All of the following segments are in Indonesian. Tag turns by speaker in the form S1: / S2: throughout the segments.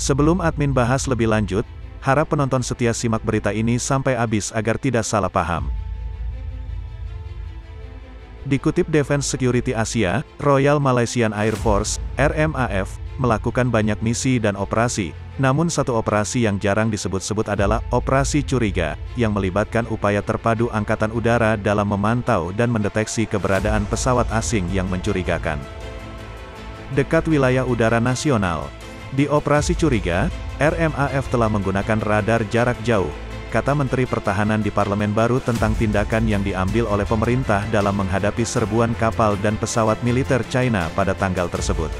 S1: Sebelum admin bahas lebih lanjut, harap penonton setia simak berita ini sampai habis agar tidak salah paham. Dikutip Defense Security Asia, Royal Malaysian Air Force, RMAF, melakukan banyak misi dan operasi, namun satu operasi yang jarang disebut-sebut adalah Operasi Curiga, yang melibatkan upaya terpadu Angkatan Udara dalam memantau dan mendeteksi keberadaan pesawat asing yang mencurigakan dekat wilayah udara nasional. Di Operasi Curiga, RMAF telah menggunakan radar jarak jauh, kata Menteri Pertahanan di Parlemen baru tentang tindakan yang diambil oleh pemerintah dalam menghadapi serbuan kapal dan pesawat militer China pada tanggal tersebut.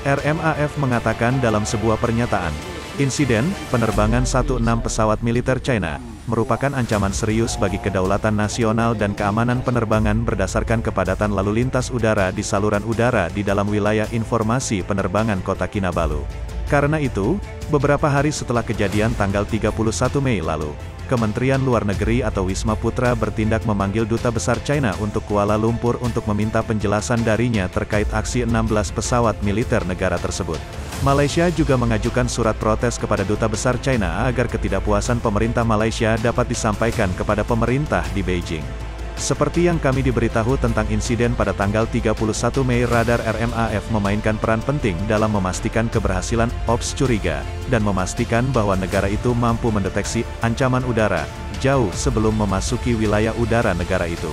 S1: RMAF mengatakan dalam sebuah pernyataan, insiden penerbangan 16 pesawat militer China merupakan ancaman serius bagi kedaulatan nasional dan keamanan penerbangan berdasarkan kepadatan lalu lintas udara di saluran udara di dalam wilayah informasi penerbangan Kota Kinabalu. Karena itu, beberapa hari setelah kejadian tanggal 31 Mei lalu, Kementerian Luar Negeri atau Wisma Putra bertindak memanggil Duta Besar China untuk Kuala Lumpur untuk meminta penjelasan darinya terkait aksi 16 pesawat militer negara tersebut. Malaysia juga mengajukan surat protes kepada Duta Besar China agar ketidakpuasan pemerintah Malaysia dapat disampaikan kepada pemerintah di Beijing. Seperti yang kami diberitahu tentang insiden pada tanggal 31 Mei, radar RMAF memainkan peran penting dalam memastikan keberhasilan Ops Curiga, dan memastikan bahwa negara itu mampu mendeteksi ancaman udara jauh sebelum memasuki wilayah udara negara itu.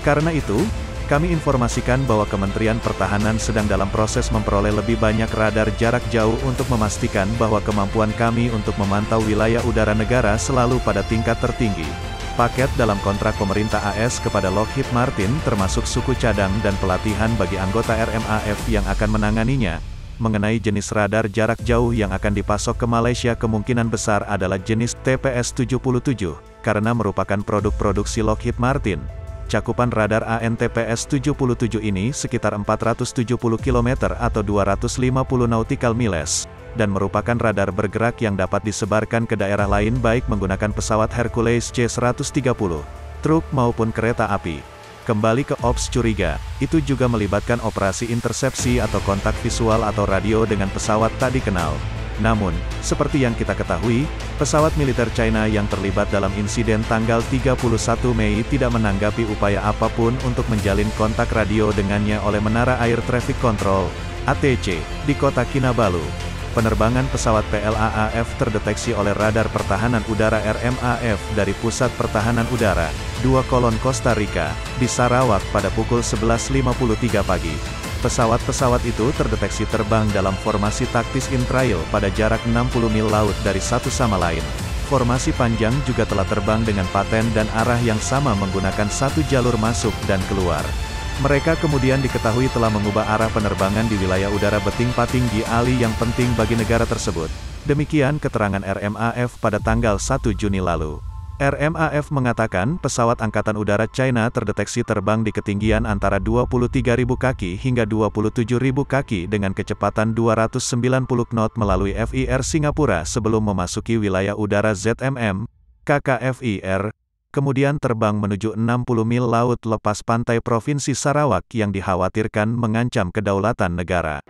S1: Karena itu, kami informasikan bahwa Kementerian Pertahanan sedang dalam proses memperoleh lebih banyak radar jarak jauh untuk memastikan bahwa kemampuan kami untuk memantau wilayah udara negara selalu pada tingkat tertinggi. Paket dalam kontrak pemerintah AS kepada Lockheed Martin termasuk suku cadang dan pelatihan bagi anggota RMAF yang akan menanganinya. Mengenai jenis radar jarak jauh yang akan dipasok ke Malaysia kemungkinan besar adalah jenis TPS-77, karena merupakan produk produksi Lockheed Martin. Cakupan radar AN-TPS-77 ini sekitar 470 km atau 250 nautical miles, dan merupakan radar bergerak yang dapat disebarkan ke daerah lain baik menggunakan pesawat Hercules C-130, truk maupun kereta api. Kembali ke Ops Curiga, itu juga melibatkan operasi intersepsi atau kontak visual atau radio dengan pesawat tak dikenal. Namun, seperti yang kita ketahui, pesawat militer China yang terlibat dalam insiden tanggal 31 Mei tidak menanggapi upaya apapun untuk menjalin kontak radio dengannya oleh Menara Air Traffic Control, ATC, di Kota Kinabalu. Penerbangan pesawat PLAAF terdeteksi oleh radar pertahanan udara RMAF dari Pusat Pertahanan Udara, 2 Kolon Costa Rica, di Sarawak pada pukul 11.53 pagi. Pesawat-pesawat itu terdeteksi terbang dalam formasi taktis in-trail pada jarak 60 mil laut dari satu sama lain. Formasi panjang juga telah terbang dengan paten dan arah yang sama menggunakan satu jalur masuk dan keluar. Mereka kemudian diketahui telah mengubah arah penerbangan di wilayah udara Beting-Pating di Ali yang penting bagi negara tersebut. Demikian keterangan RMAF pada tanggal 1 Juni lalu. RMAF mengatakan pesawat Angkatan Udara China terdeteksi terbang di ketinggian antara 23.000 kaki hingga 27.000 kaki dengan kecepatan 290 knot melalui FIR Singapura sebelum memasuki wilayah udara ZMM, KKFIR, kemudian terbang menuju 60 mil laut lepas pantai Provinsi Sarawak yang dikhawatirkan mengancam kedaulatan negara.